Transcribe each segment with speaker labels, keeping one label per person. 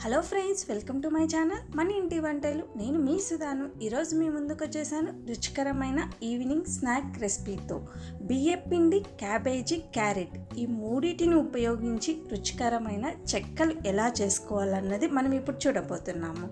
Speaker 1: Hello friends, welcome to my channel మన ఇంటి వంటలు. నేను మీ సుధాను. ఈరోజు మీ ముందుకు వచ్చేసాను రుచికరమైన ఈవినింగ్ స్నాక్ రెసిపీతో. బియ్యపిండి, క్యాబేజీ, క్యారెట్ ఈ మూడింటిని ఉపయోగించి రుచికరమైన చెక్కలు ఎలా చేసుకోవాలన్నది మనం ఇప్పుడు చూడబోతున్నాము.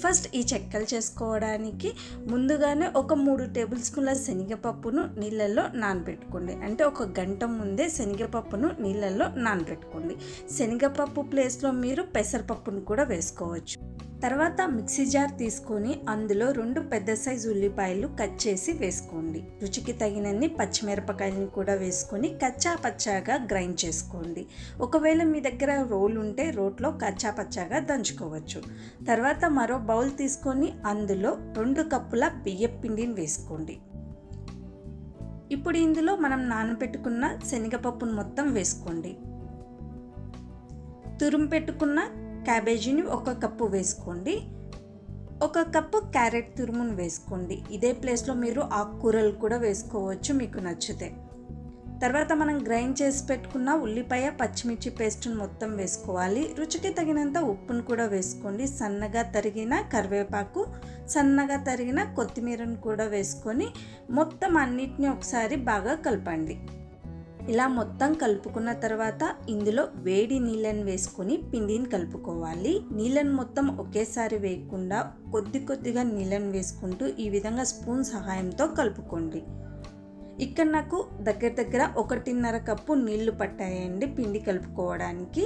Speaker 1: ఫస్ట్ ఈ చెక్కలు చేసుకోవడానికి ముందుగానే ఒక 3 టేబుల్ స్పూన్ల శనగపప్పును నీళ్ళల్లో నానబెట్టుకోండి. అంటే ఒక గంట ముందే శనగపప్పును నీళ్ళల్లో నానబెట్టుకోండి. శనగపప్పు ప్లేస్లో మీరు పెసరపప్పును కూడా వేసుకోవచ్చు. తర్వాత మిక్సీ జార్ తీసుకొని అందులో 2 పెద్ద సైజు ఉల్లిపాయలు కట్ చేసి వేసుకోండి. రుచికి తగినన్ని పచ్చిమిరపకాయలను కూడా వేసుకొని కచ్చా పచ్చాగా గ్రైండ్ చేసుకోండి. ఒకవేళ మీ దగ్గర రోల్ ఉంటే రోట్లో కచ్చా పచ్చాగా దంచుకోవచ్చు. తర్వాత మరో బౌల్ తీసుకొని అందులో 2 కప్పుల బియ్యం పిండిని వేసుకోండి. ఇప్పుడు ఇందులో మనం నానబెట్టుకున్న శనగపప్పును మొత్తం వేసుకోండి. తురుము పెట్టుకున్న క్యాబేజీని 1 కప్పు వేసుకోండి. 1 కప్పు క్యారెట్ తురుమును వేసుకోండి. ఇదే ప్లేస్లో మీరు ఆకుకూరలు కూడా వేసుకోవచ్చు మీకు నచ్చితే. తర్వాత మనం గ్రైండ్ చేసి పెట్టుకున్న ఉల్లిపాయ పచ్చిమిర్చి పేస్ట్ను మొత్తం వేసుకోవాలి. రుచికి తగినంత ఉప్పును కూడా వేసుకోండి. సన్నగా తరిగిన కరివేపాకు, సన్నగా తరిగిన కొత్తిమీరను కూడా వేసుకొని మొత్తం అన్నిటిని ఒకసారి బాగా కలపండి. ఇలా మొత్తం కలుపుకున్న తర్వాత ఇందులో వేడి నీళ్ళని వేసుకొని పిండిని కలుపుకోవాలి. నీళ్ళని మొత్తం ఒకేసారి వేయకుండా కొద్దిగా నీళ్ళని వేసుకుంటూ ఈ విధంగా స్పూన్ సహాయంతో కలుపుకోండి. ఇక్కడ నాకు దగ్గర 1.5 కప్పు నీళ్లు పట్టాయండి పిండి కలుపుకోవడానికి.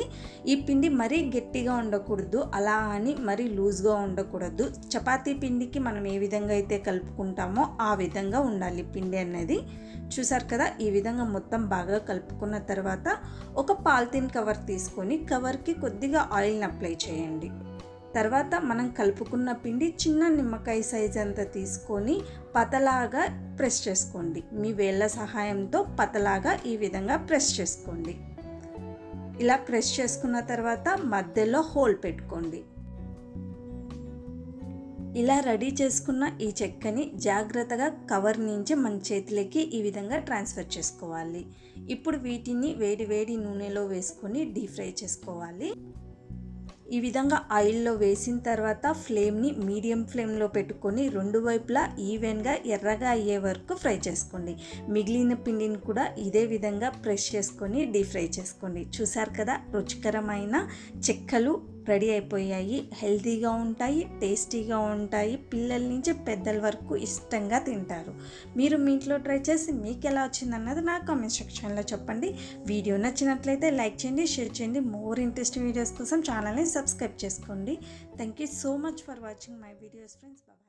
Speaker 1: ఈ పిండి మరీ గట్టిగా ఉండకూడదు, అలా అని మరీ లూజ్గా ఉండకూడదు. చపాతీ పిండికి మనం ఏ విధంగా అయితే కలుపుకుంటామో ఆ విధంగా ఉండాలి పిండి అనేది. చూసారు కదా, ఈ విధంగా మొత్తం బాగా కలుపుకున్న తర్వాత ఒక పాలిథిన్ కవర్ తీసుకొని కవర్కి కొద్దిగా ఆయిల్ని అప్లై చేయండి. తర్వాత మనం కలుపుకున్న పిండి చిన్న నిమ్మకాయ సైజ్ అంతా తీసుకొని పతలాగా ప్రెస్ చేసుకోండి. మీ వేళ్ళ సహాయంతో పతలాగా ఈ విధంగా ప్రెస్ చేసుకోండి. ఇలా ప్రెస్ చేసుకున్న తర్వాత మధ్యలో హోల్ పెట్టుకోండి. ఇలా రెడీ చేసుకున్న ఈ చెక్కని జాగ్రత్తగా కవర్ నుంచి మన చేతిలోకి ఈ విధంగా ట్రాన్స్ఫర్ చేసుకోవాలి. ఇప్పుడు వీటిని వేడి నూనెలో వేసుకొని డీప్ ఫ్రై చేసుకోవాలి. ఈ విధంగా ఆయిల్లో వేసిన తర్వాత ఫ్లేమ్ని మీడియం ఫ్లేమ్లో పెట్టుకొని 2 వైపులా ఈవెన్గా ఎర్రగా అయ్యే వరకు ఫ్రై చేసుకోండి. మిగిలిన పిండిని కూడా ఇదే విధంగా ప్రెస్ చేసుకొని డీప్ ఫ్రై చేసుకోండి. చూసారు కదా, రుచికరమైన చెక్కలు రెడీ అయిపోయాయి. హెల్తీగా ఉంటాయి, టేస్టీగా ఉంటాయి. పిల్లల నుంచి పెద్దల వరకు ఇష్టంగా తింటారు. మీరు మీ ఇంట్లో ట్రై చేసి మీకు ఎలా వచ్చిందన్నది నా కామెంట్ సెక్షన్లో చెప్పండి. వీడియో నచ్చినట్లయితే లైక్ చేయండి, షేర్ చేయండి. మోర్ ఇంట్రెస్టింగ్ వీడియోస్ కోసం ఛానల్ని సబ్స్క్రైబ్ చేసుకోండి. Thank you so much for watching my videos friends. Bye.